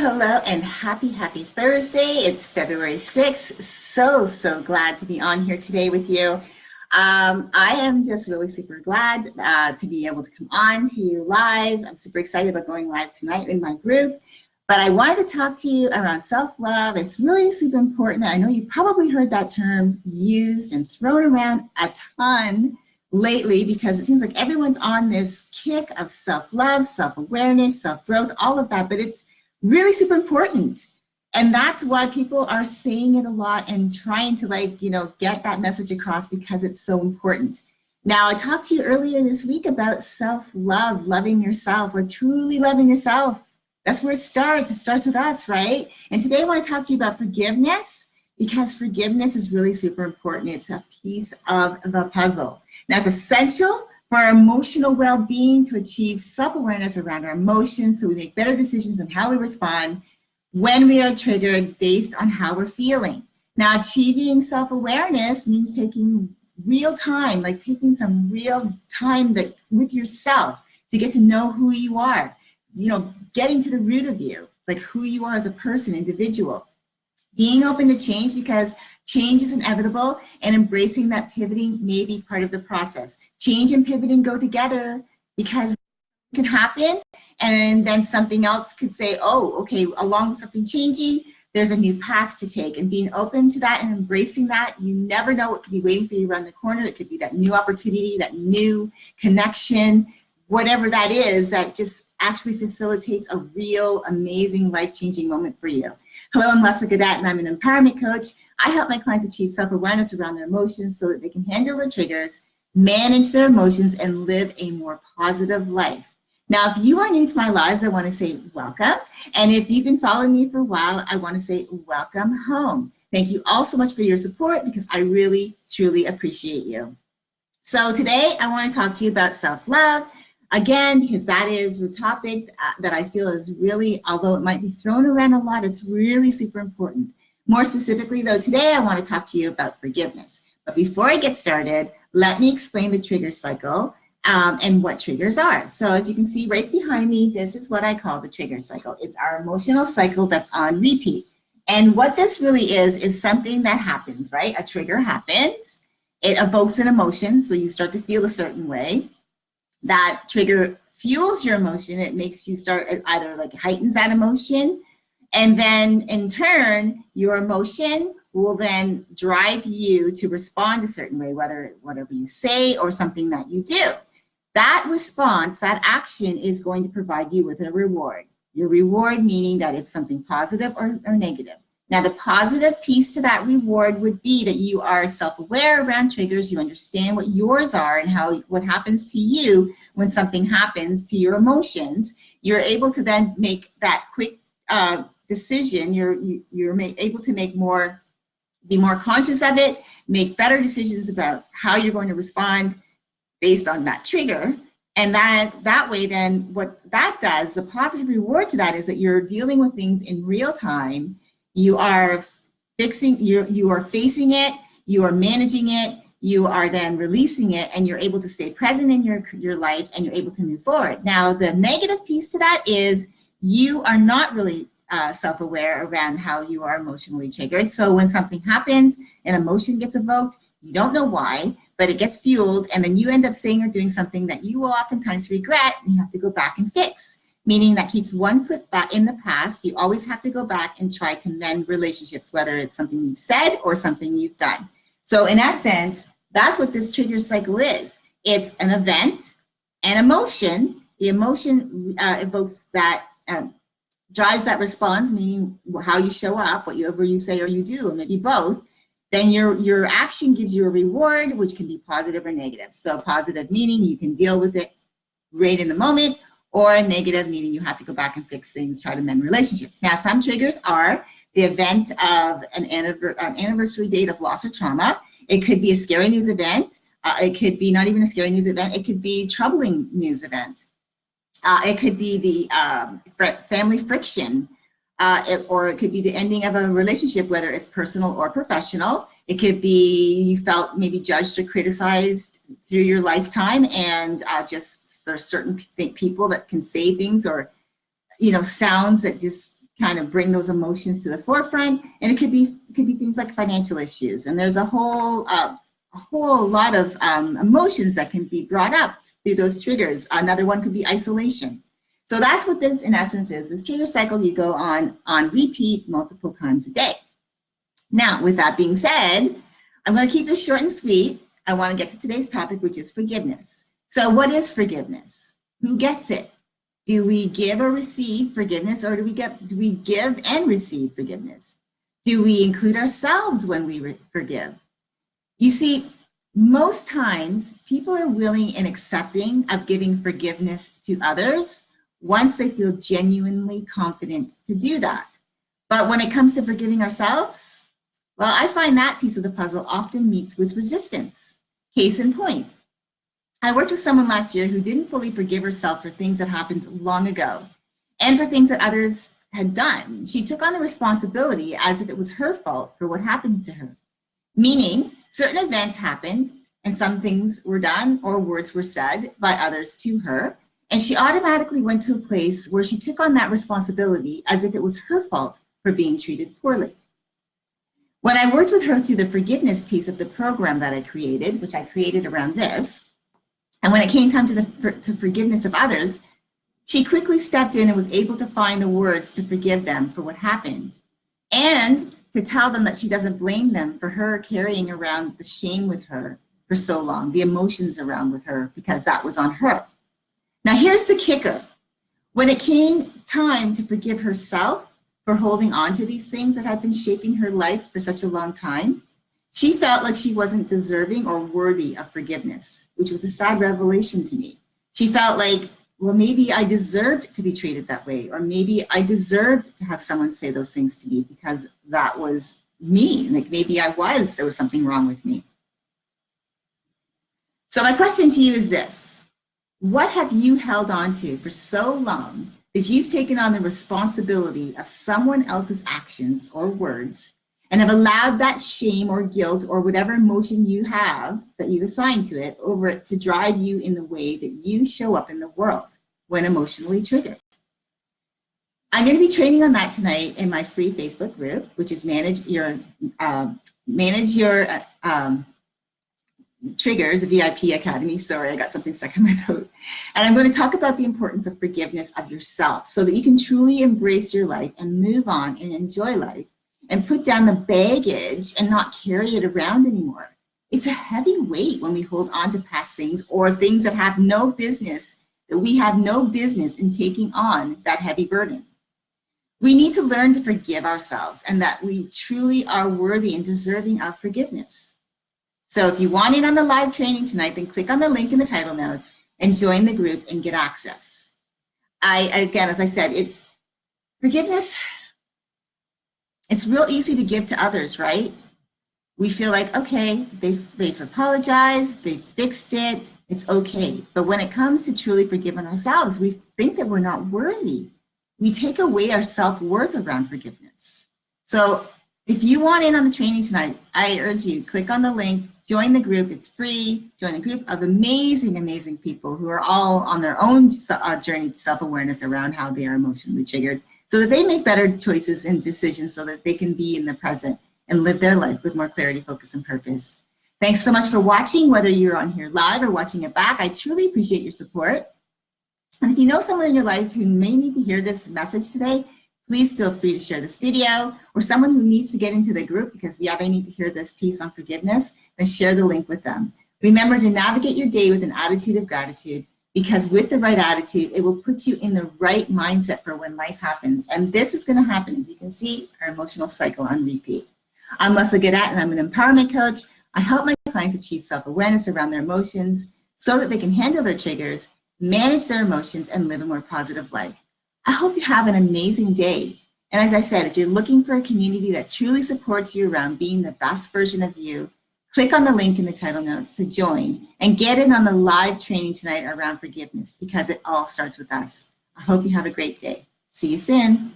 hello, and happy Thursday. It's February 6th. So glad to be on here today with you. I am just really super glad to be able to come on to you live. I'm super excited about going live tonight in my group. But I wanted to talk to you around self-love. It's really super important. I know you probably heard that term used and thrown around a ton lately because it seems like everyone's on this kick of self-love, self-awareness, self-growth, all of that, but it's really super important. And that's why people are saying it a lot and trying to get that message across because it's so important. Now, I talked to you earlier this week about self-love, loving yourself, or truly loving yourself. That's where it starts. It starts with us, right? And today I want to talk to you about forgiveness because forgiveness is really super important. It's a piece of the puzzle. Now, it's essential for our emotional well-being to achieve self-awareness around our emotions so we make better decisions on how we respond when we are triggered based on how we're feeling. Now, achieving self-awareness means taking real time, like taking some real time with yourself to get to know who you are, getting to the root of you, like who you are as a person, individual. Being open to change because change is inevitable and embracing that pivoting may be part of the process. Change and pivoting go together because it can happen and then something else could say, oh, okay, along with something changing, there's a new path to take, and being open to that and embracing that, you never know what could be waiting for you around the corner. It could be that new opportunity, that new connection, whatever that is, that just actually facilitates a real, amazing, life-changing moment for you. Hello, I'm Leslie Gaudette, and I'm an empowerment coach. I help my clients achieve self-awareness around their emotions so that they can handle their triggers, manage their emotions, and live a more positive life. Now, if you are new to my lives, I want to say welcome. And if you've been following me for a while, I want to say welcome home. Thank you all so much for your support because I really, truly appreciate you. So today, I want to talk to you about self-love. Again, because that is the topic that I feel is really, although it might be thrown around a lot, it's really super important. More specifically, though, today I want to talk to you about forgiveness. But before I get started, let me explain the trigger cycle and what triggers are. So as you can see right behind me, this is what I call the trigger cycle. It's our emotional cycle that's on repeat. And what this really is something that happens, right? A trigger happens. It evokes an emotion, so you start to feel a certain way. That trigger fuels your emotion. It makes you start, it either like heightens that emotion, and then in turn, your emotion will then drive you to respond a certain way, whatever you say or something that you do. That response, that action is going to provide you with a reward. Your reward meaning that it's something positive or negative. Now, the positive piece to that reward would be that you are self-aware around triggers, you understand what yours are and what happens to you when something happens to your emotions. You're able to then make that quick decision. You're able to be more conscious of it, make better decisions about how you're going to respond based on that trigger. And that way then what that does, the positive reward to that is that you're dealing with things in real time. You are facing it, you are managing it, you are then releasing it, and you're able to stay present in your life and you're able to move forward. Now, the negative piece to that is you are not really self-aware around how you are emotionally triggered. So when something happens, an emotion gets evoked, you don't know why, but it gets fueled, and then you end up saying or doing something that you will oftentimes regret and you have to go back and fix. Meaning that keeps one foot back in the past. You always have to go back and try to mend relationships, whether it's something you've said or something you've done. So in essence, that's what this trigger cycle is. It's an event, an emotion. The emotion evokes that, drives that response, meaning how you show up, whatever you say or you do, or maybe both. Then your action gives you a reward, which can be positive or negative. So positive meaning you can deal with it right in the moment, or negative, meaning you have to go back and fix things, try to mend relationships. Now, some triggers are the event of an anniversary date of loss or trauma. It could be a scary news event. It could be not even a scary news event. It could be troubling news event. It could be the family friction, or it could be the ending of a relationship, whether it's personal or professional. It could be you felt maybe judged or criticized through your lifetime, and just there's certain people that can say things or sounds that just kind of bring those emotions to the forefront. And it could be things like financial issues. And there's a whole lot of emotions that can be brought up through those triggers. Another one could be isolation. So that's what this, in essence, is. This trigger cycle you go on repeat multiple times a day. Now, with that being said, I'm going to keep this short and sweet. I want to get to today's topic, which is forgiveness. So what is forgiveness? Who gets it? Do we give or receive forgiveness, or do we give and receive forgiveness? Do we include ourselves when we forgive? You see, most times people are willing and accepting of giving forgiveness to others once they feel genuinely confident to do that. But when it comes to forgiving ourselves, well, I find that piece of the puzzle often meets with resistance. Case in point, I worked with someone last year who didn't fully forgive herself for things that happened long ago and for things that others had done. She took on the responsibility as if it was her fault for what happened to her, meaning certain events happened and some things were done or words were said by others to her, and she automatically went to a place where she took on that responsibility as if it was her fault for being treated poorly. When I worked with her through the forgiveness piece of the program that I created, which I created around this, and when it came time to forgiveness of others, she quickly stepped in and was able to find the words to forgive them for what happened, and to tell them that she doesn't blame them for her carrying around the shame with her for so long, the emotions around with her, because that was on her. Now here's the kicker. When it came time to forgive herself for holding on to these things that had been shaping her life for such a long time, she felt like she wasn't deserving or worthy of forgiveness, which was a sad revelation to me. She felt like, well, maybe I deserved to be treated that way, or maybe I deserved to have someone say those things to me because that was me. Like maybe there was something wrong with me. So my question to you is this: what have you held on to for so long that you've taken on the responsibility of someone else's actions or words and have allowed that shame or guilt or whatever emotion you have that you assign to it to drive you in the way that you show up in the world when emotionally triggered? I'm going to be training on that tonight in my free Facebook group, which is Manage Your Triggers, a VIP Academy. Sorry, I got something stuck in my throat. And I'm going to talk about the importance of forgiveness of yourself so that you can truly embrace your life and move on and enjoy life and put down the baggage and not carry it around anymore. It's a heavy weight when we hold on to past things or things that have no business, that we have no business in taking on that heavy burden. We need to learn to forgive ourselves and that we truly are worthy and deserving of forgiveness. So if you want in on the live training tonight, then click on the link in the title notes and join the group and get access. Again, as I said, it's forgiveness. It's real easy to give to others, right? We feel like, okay, they've apologized, they've fixed it, it's okay. But when it comes to truly forgiving ourselves, we think that we're not worthy. We take away our self-worth around forgiveness. So if you want in on the training tonight, I urge you, click on the link, join the group. It's free. Join a group of amazing, amazing people who are all on their own journey to self-awareness around how they are emotionally triggered so that they make better choices and decisions so that they can be in the present and live their life with more clarity, focus, and purpose. Thanks so much for watching, whether you're on here live or watching it back. I truly appreciate your support. And if you know someone in your life who may need to hear this message today, please feel free to share this video, or someone who needs to get into the group because, yeah, they need to hear this piece on forgiveness, then share the link with them. Remember to navigate your day with an attitude of gratitude, because with the right attitude, it will put you in the right mindset for when life happens. And this is going to happen, as you can see, our emotional cycle on repeat. I'm Leslie Gaudet, and I'm an empowerment coach. I help my clients achieve self-awareness around their emotions so that they can handle their triggers, manage their emotions, and live a more positive life. I hope you have an amazing day. And as I said, if you're looking for a community that truly supports you around being the best version of you, click on the link in the title notes to join and get in on the live training tonight around forgiveness, because it all starts with us. I hope you have a great day. See you soon.